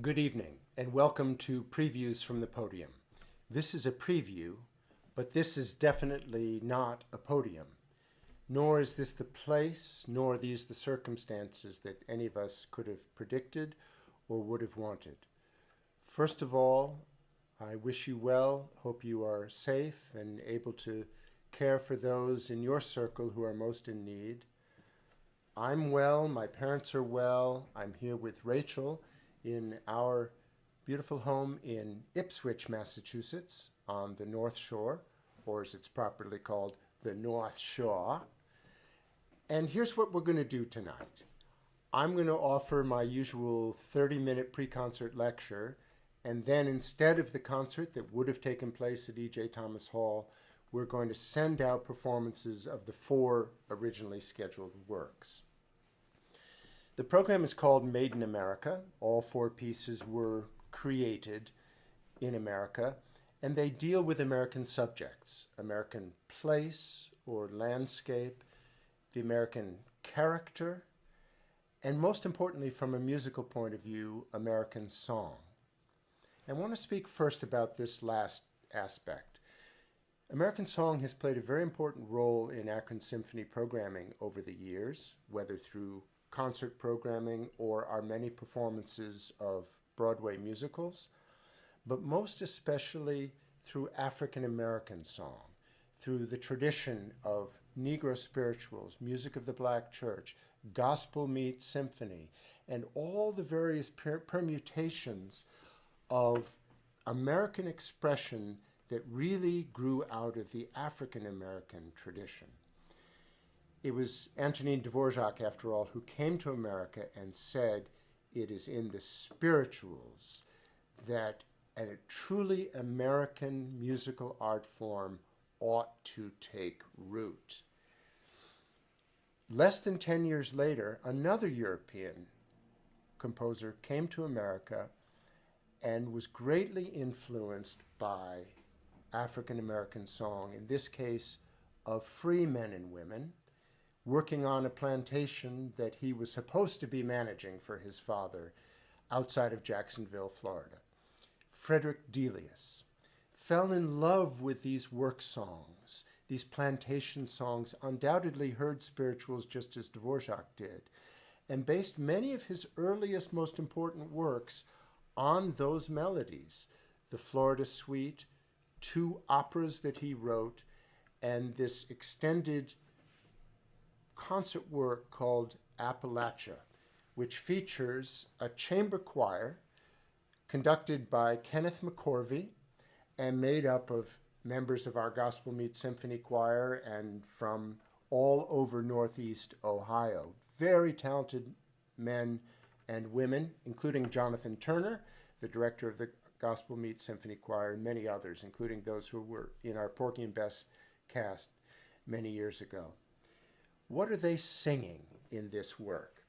Good evening, and welcome to Previews from the Podium. This is a preview, but this is definitely not a podium. Nor is this the place, nor are these the circumstances that any of us could have predicted or would have wanted. First of all, I wish you well, hope you are safe and able to care for those in your circle who are most in need. I'm well, my parents are well. I'm here with Rachel in our beautiful home in Ipswich, Massachusetts, on the North Shore, or as it's properly called, the North Shore. And here's what we're going to do tonight. I'm going to offer my usual 30-minute pre-concert lecture, and then instead of the concert that would have taken place at E.J. Thomas Hall, we're going to send out performances of the 4 originally scheduled works. The program is called Made in America. All 4 pieces were created in America, and they deal with American subjects, American place or landscape, the American character, and most importantly, from a musical point of view, American song. I want to speak first about this last aspect. American song has played a very important role in Akron Symphony programming over the years, whether through concert programming or our many performances of Broadway musicals, but most especially through African American song, through the tradition of Negro spirituals, music of the Black Church, gospel meets symphony, and all the various permutations of American expression that really grew out of the African American tradition. It was Antonin Dvorak, after all, who came to America and said, it is in the spirituals that a truly American musical art form ought to take root. Less than 10 years later, another European composer came to America and was greatly influenced by African American song, in this case of free men and women, working on a plantation that he was supposed to be managing for his father outside of Jacksonville, Florida. Frederick Delius fell in love with these work songs, these plantation songs, undoubtedly heard spirituals just as Dvorak did, and based many of his earliest, most important works on those melodies. The Florida Suite, 2 operas that he wrote, and this extended concert work called Appalachia, which features a chamber choir conducted by Kenneth McCorvey and made up of members of our Gospel Meets Symphony Choir and from all over Northeast Ohio. Very talented men and women, including Jonathan Turner, the director of the Gospel Meets Symphony Choir, and many others, including those who were in our Porgy and Bess cast many years ago. What are they singing in this work?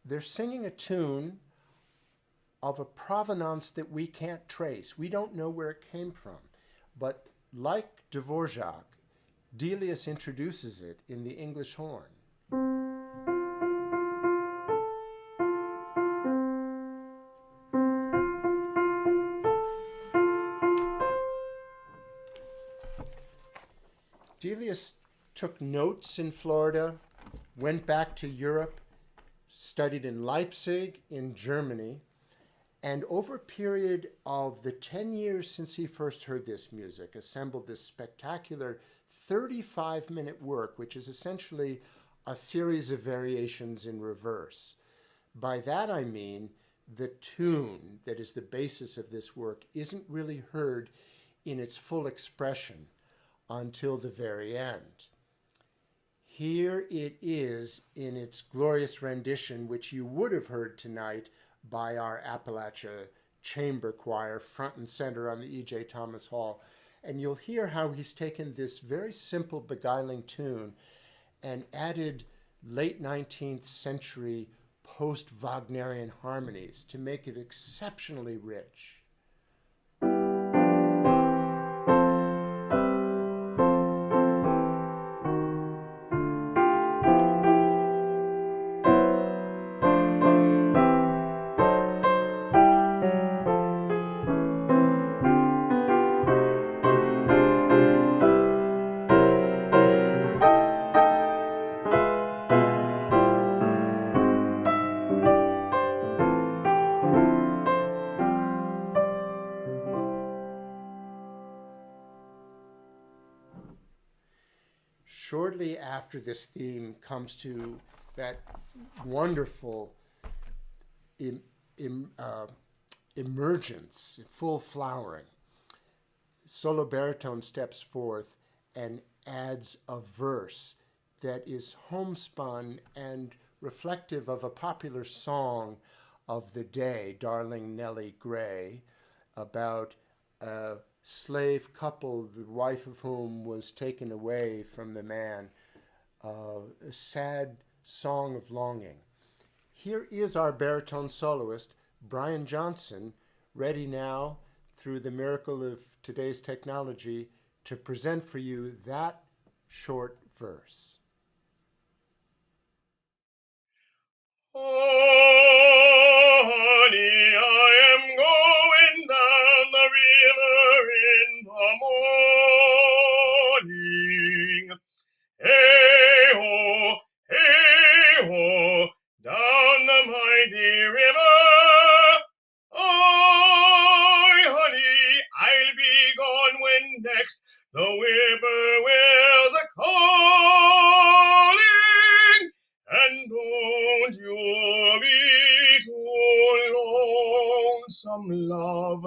They're singing a tune of a provenance that we can't trace. We don't know where it came from. But like Dvorak, Delius introduces it in the English horn. Delius took notes in Florida, went back to Europe, studied in Leipzig in Germany, and over a period of the 10 years since he first heard this music, assembled this spectacular 35-minute work, which is essentially a series of variations in reverse. By that I mean the tune that is the basis of this work isn't really heard in its full expression until the very end. Here it is in its glorious rendition, which you would have heard tonight by our Appalachia chamber choir, front and center on the E.J. Thomas Hall. And you'll hear how he's taken this very simple, beguiling tune and added late 19th century post-Wagnerian harmonies to make it exceptionally rich. immediately after this theme comes to that wonderful emergence, full flowering. Solo baritone steps forth and adds a verse that is homespun and reflective of a popular song of the day, Darling Nellie Gray, about a slave couple, the wife of whom was taken away from the man, a sad song of longing. Here is our baritone soloist, Brian Johnson, ready now, through the miracle of today's technology, to present for you that short verse. Oh, honey, I am going down the river in the morning. Hey ho, down the mighty river. Oh, honey, I'll be gone when next the whippoorwills are calling. And don't you be too lonesome, love,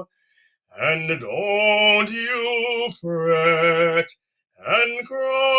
and don't you fret and cry.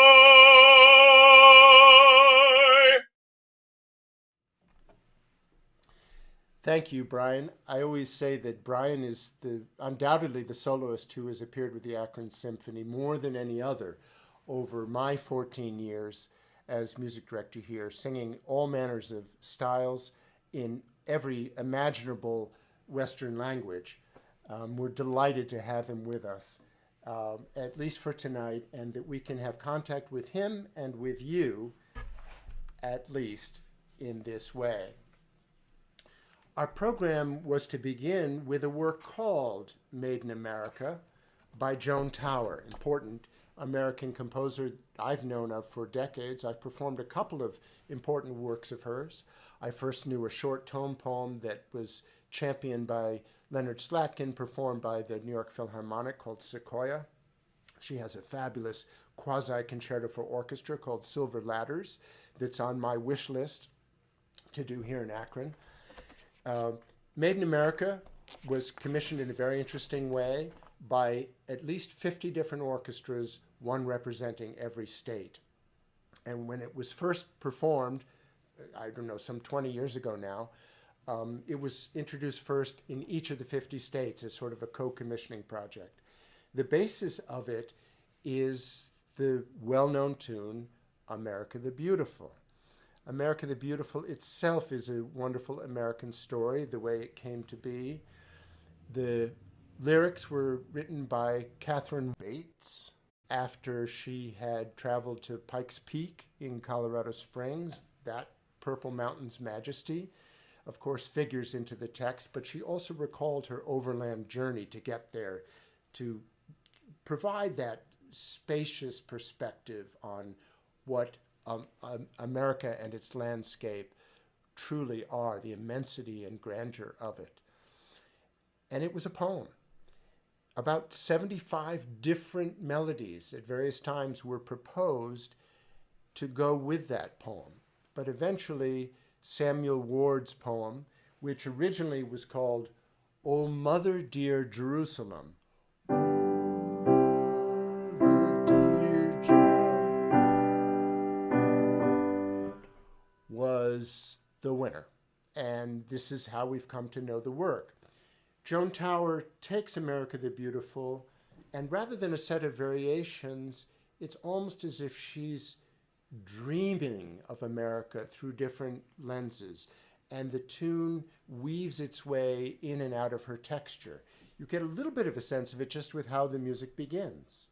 Thank you, Brian. I always say that Brian is undoubtedly the soloist who has appeared with the Akron Symphony more than any other over my 14 years as music director here, singing all manners of styles in every imaginable Western language. We're delighted to have him with us, at least for tonight, and that we can have contact with him and with you, at least in this way. Our program was to begin with a work called Made in America by Joan Tower, important American composer I've known of for decades. I've performed a couple of important works of hers. I first knew a short tone poem that was championed by Leonard Slatkin, performed by the New York Philharmonic, called Sequoia. She has a fabulous quasi-concerto for orchestra called Silver Ladders that's on my wish list to do here in Akron. Made in America was commissioned in a very interesting way by at least 50 different orchestras, one representing every state. And when it was first performed, I don't know, some 20 years ago now, it was introduced first in each of the 50 states as sort of a co-commissioning project. The basis of it is the well-known tune, America the Beautiful. America the Beautiful itself is a wonderful American story, the way it came to be. The lyrics were written by Catherine Bates after she had traveled to Pikes Peak in Colorado Springs. That Purple Mountain's majesty, of course, figures into the text, but she also recalled her overland journey to get there, to provide that spacious perspective on what America and its landscape truly are, the immensity and grandeur of it. And it was a poem. About 75 different melodies at various times were proposed to go with that poem. But eventually, Samuel Ward's poem, which originally was called O Mother Dear Jerusalem, was the winner. And this is how we've come to know the work. Joan Tower takes America the Beautiful, and rather than a set of variations, it's almost as if she's dreaming of America through different lenses, and the tune weaves its way in and out of her texture. You get a little bit of a sense of it just with how the music begins.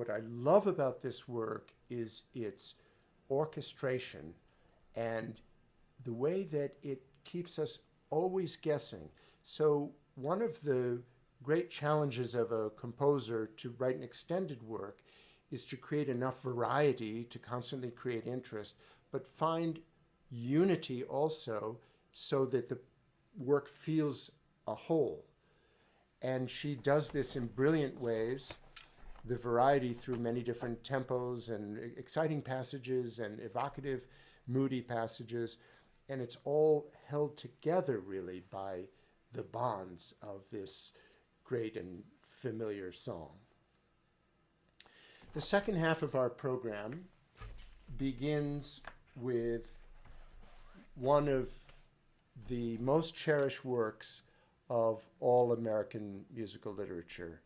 what I love about this work is its orchestration and the way that it keeps us always guessing. So one of the great challenges of a composer to write an extended work is to create enough variety to constantly create interest, but find unity also so that the work feels a whole. And she does this in brilliant ways, the variety through many different tempos and exciting passages and evocative, moody passages. And it's all held together really by the bonds of this great and familiar song. The second half of our program begins with one of the most cherished works of all American musical literature,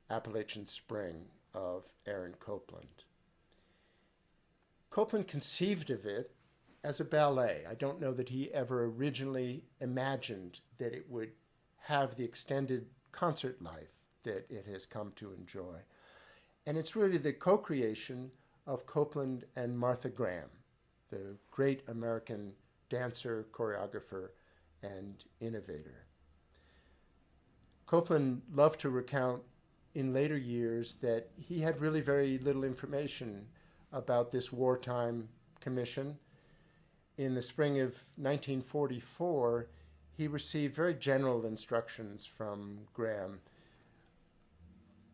Appalachian Spring of Aaron Copland. Copland conceived of it as a ballet. I don't know that he ever originally imagined that it would have the extended concert life that it has come to enjoy. And it's really the co-creation of Copland and Martha Graham, the great American dancer, choreographer, and innovator. Copland loved to recount in later years that he had really very little information about this wartime commission. In the spring of 1944, he received very general instructions from Graham.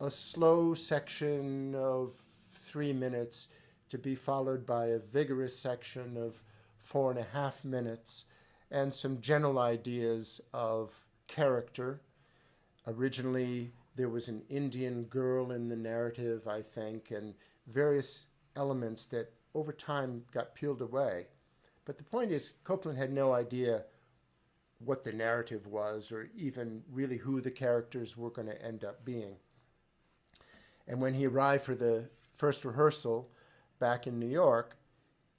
A slow section of 3 minutes to be followed by a vigorous section of 4.5 minutes, and some general ideas of character. Originally, there was an Indian girl in the narrative, I think, and various elements that over time got peeled away. But the point is, Copland had no idea what the narrative was or even really who the characters were going to end up being. And when he arrived for the first rehearsal back in New York,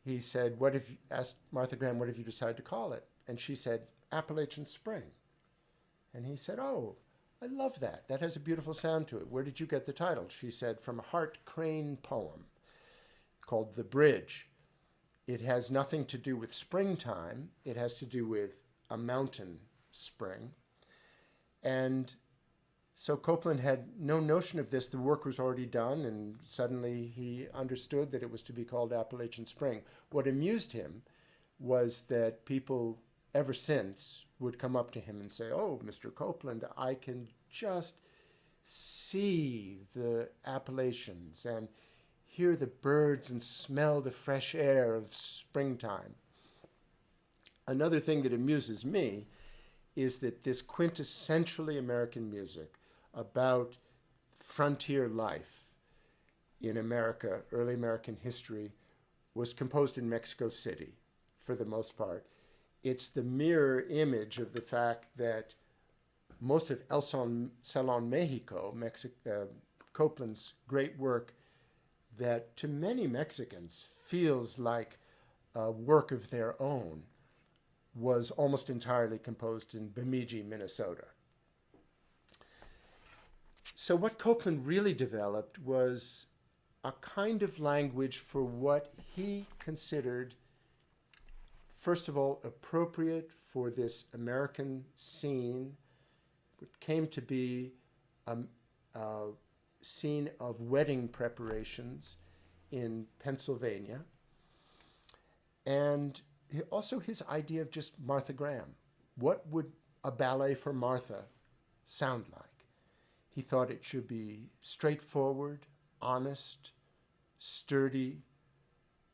he said, asked Martha Graham, what have you decided to call it? And she said, Appalachian Spring. And he said, oh, I love that. That has a beautiful sound to it. Where did you get the title? She said, from a Hart Crane poem called The Bridge. It has nothing to do with springtime. It has to do with a mountain spring. And so Copland had no notion of this. The work was already done, and suddenly he understood that it was to be called Appalachian Spring. What amused him was that people ever since would come up to him and say, oh, Mr. Copland, I can just see the Appalachians and hear the birds and smell the fresh air of springtime. Another thing that amuses me is that this quintessentially American music about frontier life in America, early American history, was composed in Mexico City for the most part. It's the mirror image of the fact that most of El Salón Mexico, Copland's great work, that to many Mexicans feels like a work of their own, was almost entirely composed in Bemidji, Minnesota. So what Copland really developed was a kind of language for what he considered, first of all, appropriate for this American scene, which came to be a scene of wedding preparations in Pennsylvania, and also his idea of just Martha Graham. What would a ballet for Martha sound like? He thought it should be straightforward, honest, sturdy,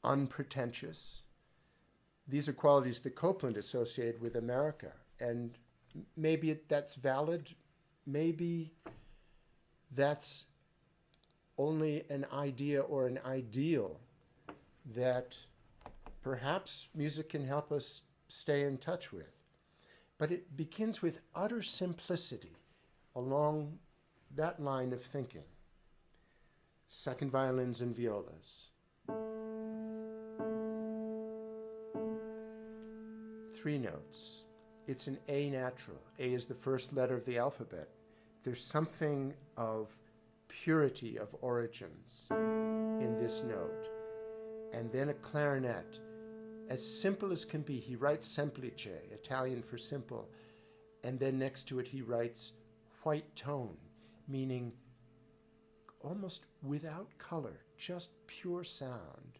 unpretentious. These are qualities that Copland associated with America, and maybe that's valid, maybe that's only an idea or an ideal that perhaps music can help us stay in touch with. But it begins with utter simplicity along that line of thinking. Second violins and violas. 3 notes. It's an A natural. A is the first letter of the alphabet. There's something of purity of origins in this note. And then a clarinet, as simple as can be. He writes semplice, Italian for simple, and then next to it he writes white tone, meaning almost without color, just pure sound.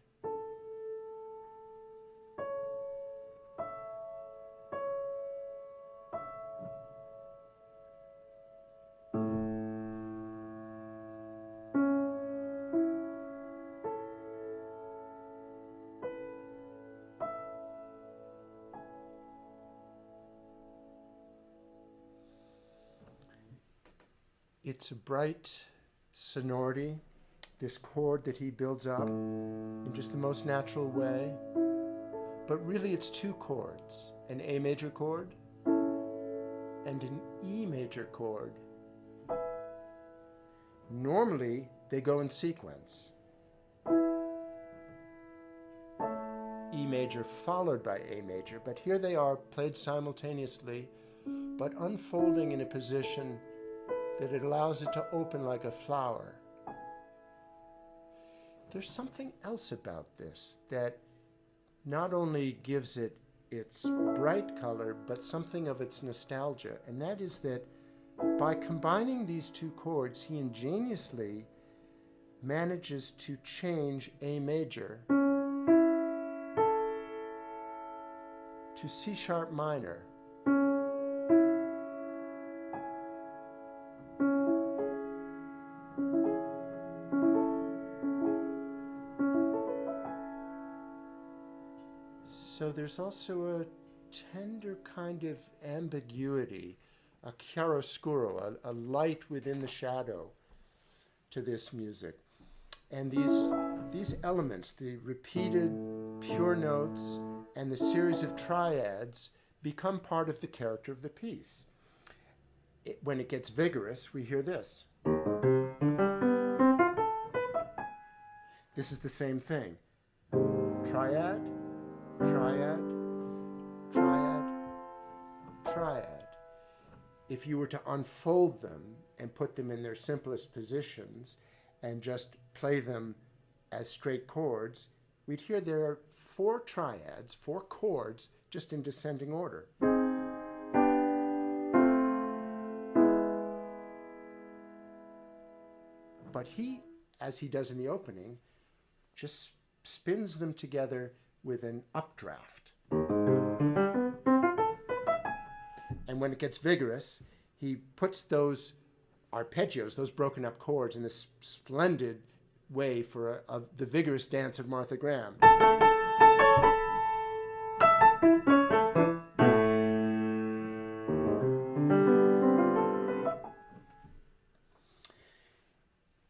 It's a bright sonority, this chord that he builds up in just the most natural way. But really it's two chords, an A major chord and an E major chord. Normally they go in sequence. E major followed by A major, but here they are played simultaneously, but unfolding in a position that it allows it to open like a flower. There's something else about this that not only gives it its bright color, but something of its nostalgia, and that is that by combining these two chords, he ingeniously manages to change A major to C sharp minor. So there's also a tender kind of ambiguity, a chiaroscuro, a light within the shadow to this music. And these elements, the repeated pure notes and the series of triads, become part of the character of the piece. When it gets vigorous, we hear this. This is the same thing. Triad, triad, triad, triad. If you were to unfold them and put them in their simplest positions and just play them as straight chords, we'd hear there are 4 triads, 4 chords, just in descending order. But he, as he does in the opening, just spins them together with an updraft. And when it gets vigorous, he puts those arpeggios, those broken up chords, in this splendid way for the vigorous dance of Martha Graham.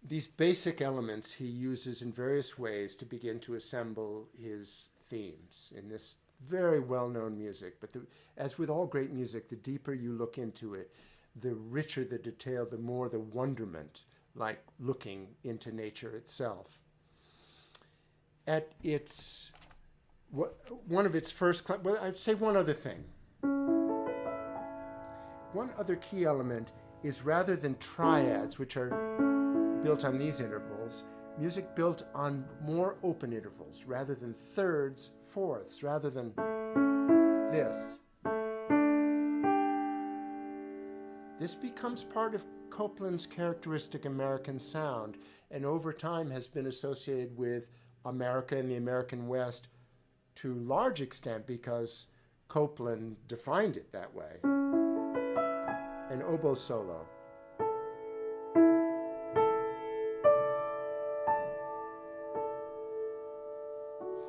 These basic elements he uses in various ways to begin to assemble his themes in this very well-known music. But as with all great music, the deeper you look into it, the richer the detail, the more the wonderment, like looking into nature itself. At its, one of its first, well, I'd say one other thing. One other key element is, rather than triads, which are built on these intervals, music built on more open intervals, rather than thirds, fourths, rather than this. This becomes part of Copland's characteristic American sound, and over time has been associated with America and the American West to a large extent because Copland defined it that way. An oboe solo.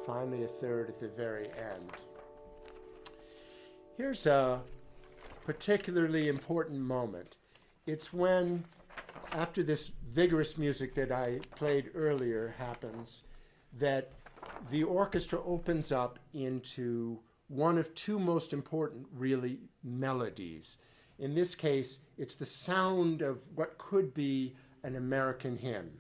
Finally, a third at the very end. Here's a particularly important moment. It's when, after this vigorous music that I played earlier happens, that the orchestra opens up into one of 2 most important, really, melodies. In this case, it's the sound of what could be an American hymn.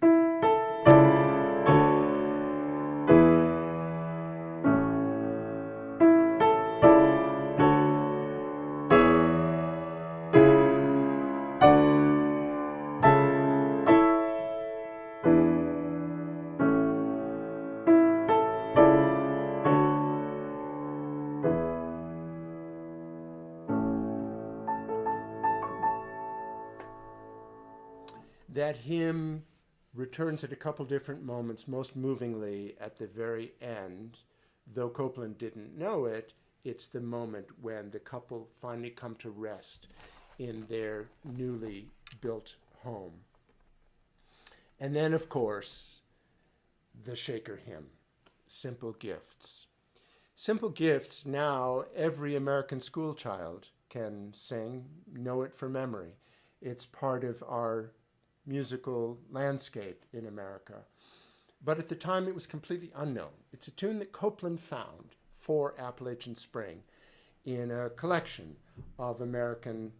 That hymn returns at a couple different moments, most movingly at the very end. Though Copland didn't know it, it's the moment when the couple finally come to rest in their newly built home. And then, of course, the Shaker hymn, Simple Gifts. Simple Gifts, now every American school child can sing, know it from memory. It's part of our musical landscape in America. But at the time, it was completely unknown. It's a tune that Copland found for Appalachian Spring in a collection of American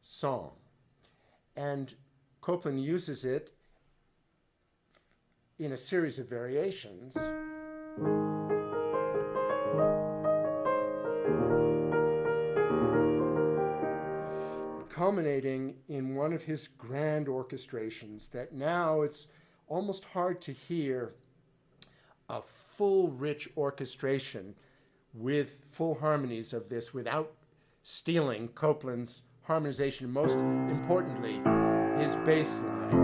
song. And Copland uses it in a series of variations. Culminating in one of his grand orchestrations that now it's almost hard to hear a full, rich orchestration with full harmonies of this without stealing Copland's harmonization, most importantly, his bass line.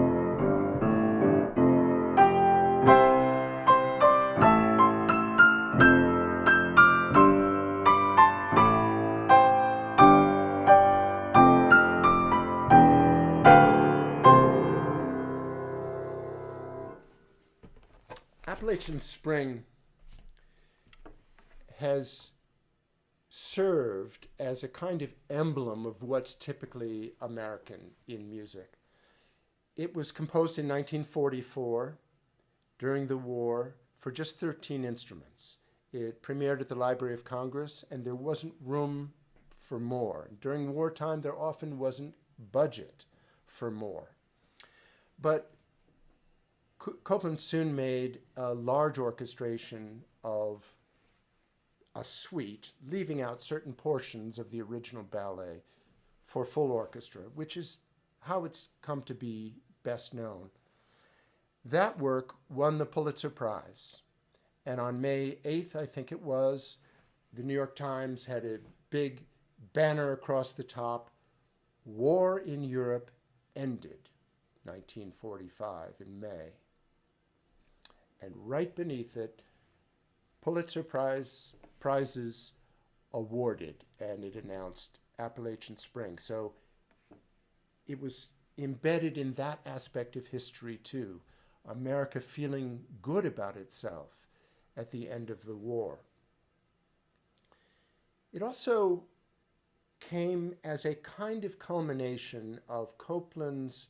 Appalachian Spring has served as a kind of emblem of what's typically American in music. It was composed in 1944 during the war for just 13 instruments. It premiered at the Library of Congress, and there wasn't room for more. During wartime, there often wasn't budget for more. But Copland soon made a large orchestration of a suite, leaving out certain portions of the original ballet for full orchestra, which is how it's come to be best known. That work won the Pulitzer Prize. And on May 8th, I think it was, the New York Times had a big banner across the top, "War in Europe Ended, 1945," in May. And right beneath it, Pulitzer Prizes awarded, and it announced Appalachian Spring. So it was embedded in that aspect of history too, America feeling good about itself at the end of the war. It also came as a kind of culmination of Copland's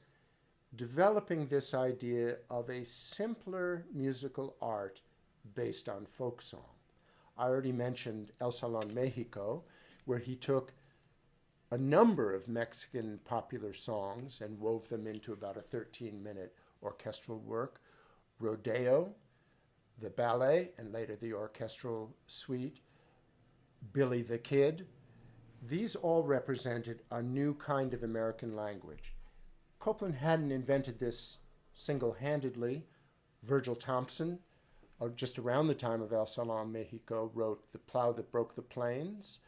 developing this idea of a simpler musical art based on folk song. I already mentioned El Salón Mexico, where he took a number of Mexican popular songs and wove them into about a 13-minute orchestral work. Rodeo, the ballet, and later the orchestral suite. Billy the Kid. These all represented a new kind of American language. Copland hadn't invented this single-handedly. Virgil Thompson, just around the time of El Salón Mexico, wrote The Plow That Broke the Plains,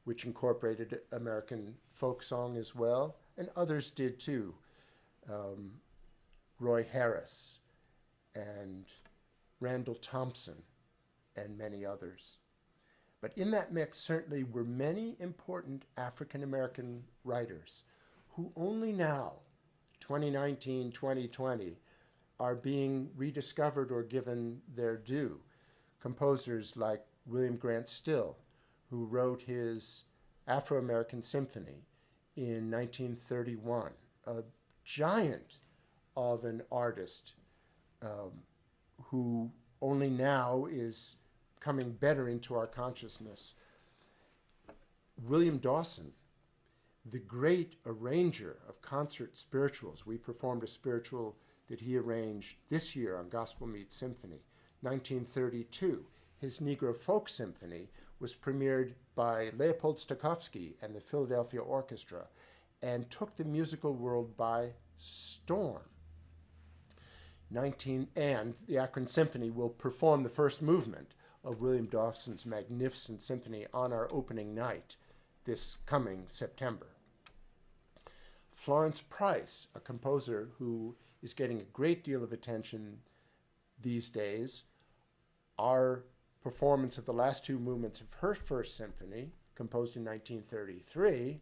which incorporated American folk song as well, and others did too. Roy Harris and Randall Thompson and many others. But in that mix certainly were many important African-American writers who only now, 2019, 2020, are being rediscovered or given their due. Composers like William Grant Still, who wrote his Afro-American Symphony in 1931, a giant of an artist who only now is coming better into our consciousness. William Dawson, the great arranger of concert spirituals. We performed a spiritual that he arranged this year on Gospel Meet Symphony, 1932. His Negro Folk Symphony was premiered by Leopold Stokowski and the Philadelphia Orchestra and took the musical world by storm. And the Akron Symphony will perform the first movement of William Dawson's magnificent symphony on our opening night this coming September. Florence Price, a composer who is getting a great deal of attention these days, our performance of the last two movements of her first symphony, composed in 1933,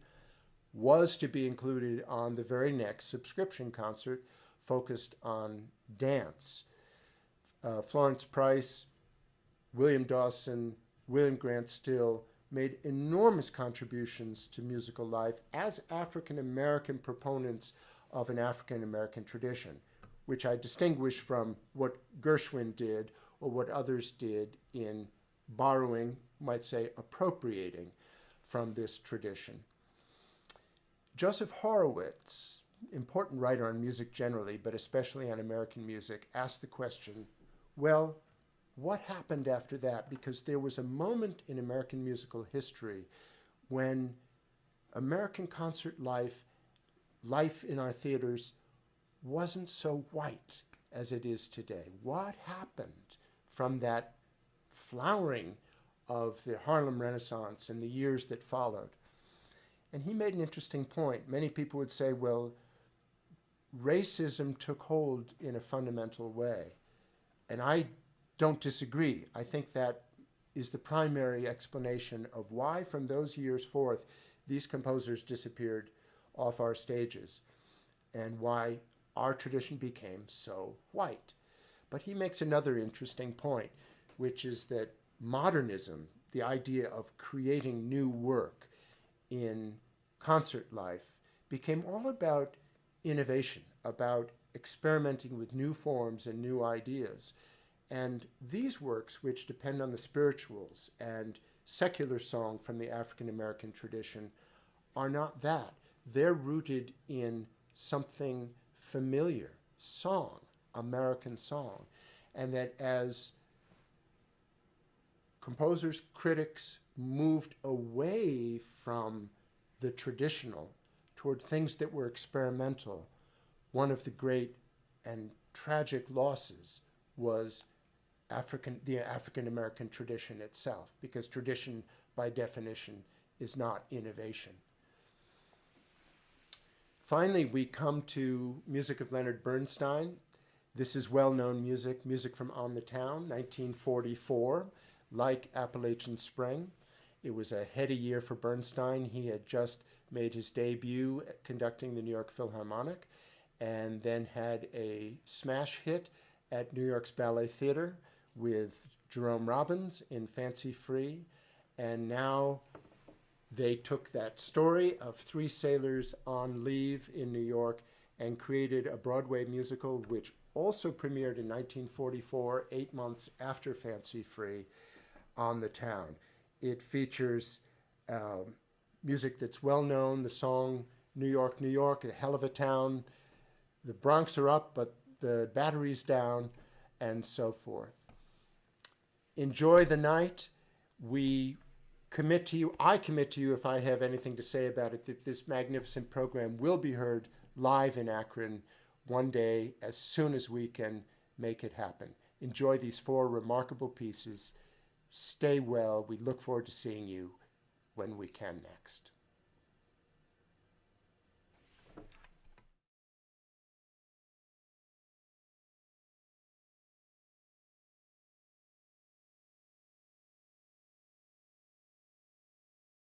was to be included on the very next subscription concert focused on dance. Florence Price, William Dawson, William Grant Still made enormous contributions to musical life as African American proponents of an African American tradition, which I distinguish from what Gershwin did or what others did in borrowing, might say appropriating, from this tradition. Joseph Horowitz, important writer on music generally, but especially on American music, asked the question, well, what happened after that? Because there was a moment in American musical history when American concert life in our theaters, wasn't so white as it is today. What happened from that flowering of the Harlem Renaissance and the years that followed? And he made an interesting point. Many people would say, well, racism took hold in a fundamental way. And I don't disagree. I think that is the primary explanation of why, from those years forth, these composers disappeared off our stages and why our tradition became so white. But he makes another interesting point, which is that modernism, the idea of creating new work in concert life, became all about innovation, about experimenting with new forms and new ideas. And these works, which depend on the spirituals and secular song from the African American tradition, are not that. They're rooted in something familiar, song, American song. And that as composers, critics moved away from the traditional toward things that were experimental, one of the great and tragic losses was the African American tradition itself, because tradition, by definition, is not innovation. Finally, we come to music of Leonard Bernstein. This is well-known music from On the Town, 1944, like Appalachian Spring. It was a heady year for Bernstein. He had just made his debut conducting the New York Philharmonic and then had a smash hit at New York's Ballet Theater with Jerome Robbins in Fancy Free. And now they took that story of three sailors on leave in New York and created a Broadway musical, which also premiered in 1944, 8 months after Fancy Free, On the Town. It features music that's well known, the song New York, New York, a hell of a town. The Bronx are up, but the battery's down, and so forth. Enjoy the night. I commit to you, if I have anything to say about it, that this magnificent program will be heard live in Akron one day as soon as we can make it happen. Enjoy these 4 remarkable pieces. Stay well. We look forward to seeing you when we can next.